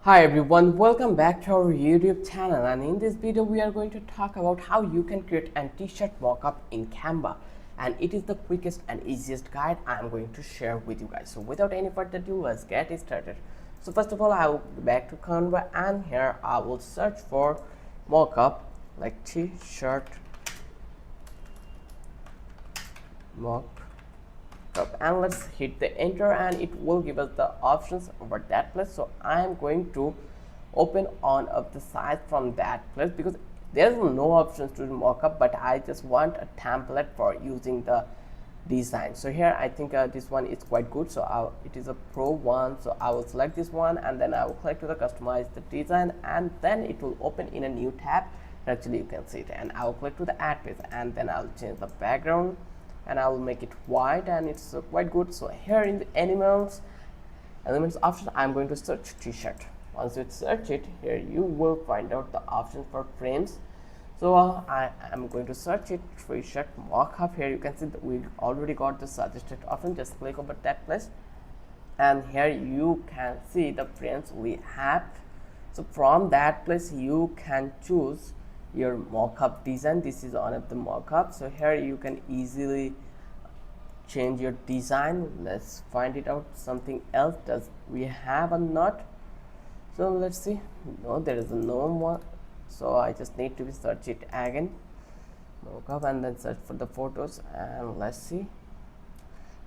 Hi everyone, welcome back to our YouTube channel, and in this video we are going to talk about how you can create a t-shirt mockup in Canva, and it is the quickest and easiest guide I am going to share with you guys. So without any further ado, let's get started. So first of all, I will go back to Canva, and here I will search for mockup like t-shirt mock up, and let's hit the enter, and it will give us the options over that place. So I am going to open on of the site from that place because there's no options to mockup, but I just want a template for using the design. So here I think this one is quite good, so it is a pro one, so I will select this one and then I will click to the customize the design, and then it will open in a new tab. Actually you can see it, and I will click to the add page, and then I'll change the background and I will make it white, and it's quite good. So here in the elements option, I'm going to search t-shirt. Once you search it, here you will find out the option for frames. So I am going to search it t-shirt mockup. Here you can see that we already got the suggested option. Just click over that place, and here you can see the frames we have. So from that place you can choose your mockup design. This is one of the mockup, so here you can easily change your design. Let's find it out something else does we have or not. So let's see. No, there is no one, so I just need to search it again, mockup, and then search for the photos, and let's see.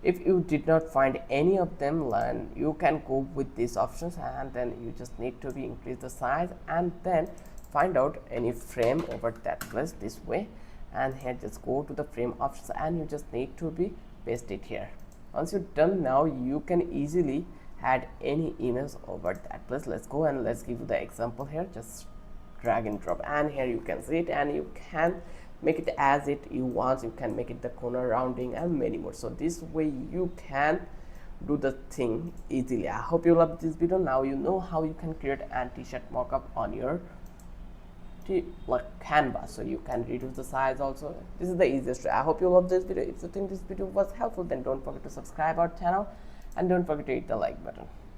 If you did not find any of them, then you can go with these options, and then you just need to increase the size and then find out any frame over that place this way, and here just go to the frame options, and you just need to paste it here. Once you're done, now you can easily add any image over that place. Let's go and let's give you the example here. Just drag and drop, and here you can see it, and you can make it as it you want. You can make it the corner rounding and many more. So this way you can do the thing easily. I hope you love this video. Now you know how you can create a t-shirt mockup on your like Canva, so you can reduce the size also. This is the easiest way. I hope you love this video. If you think this video was helpful, then don't forget to subscribe our channel and don't forget to hit the like button.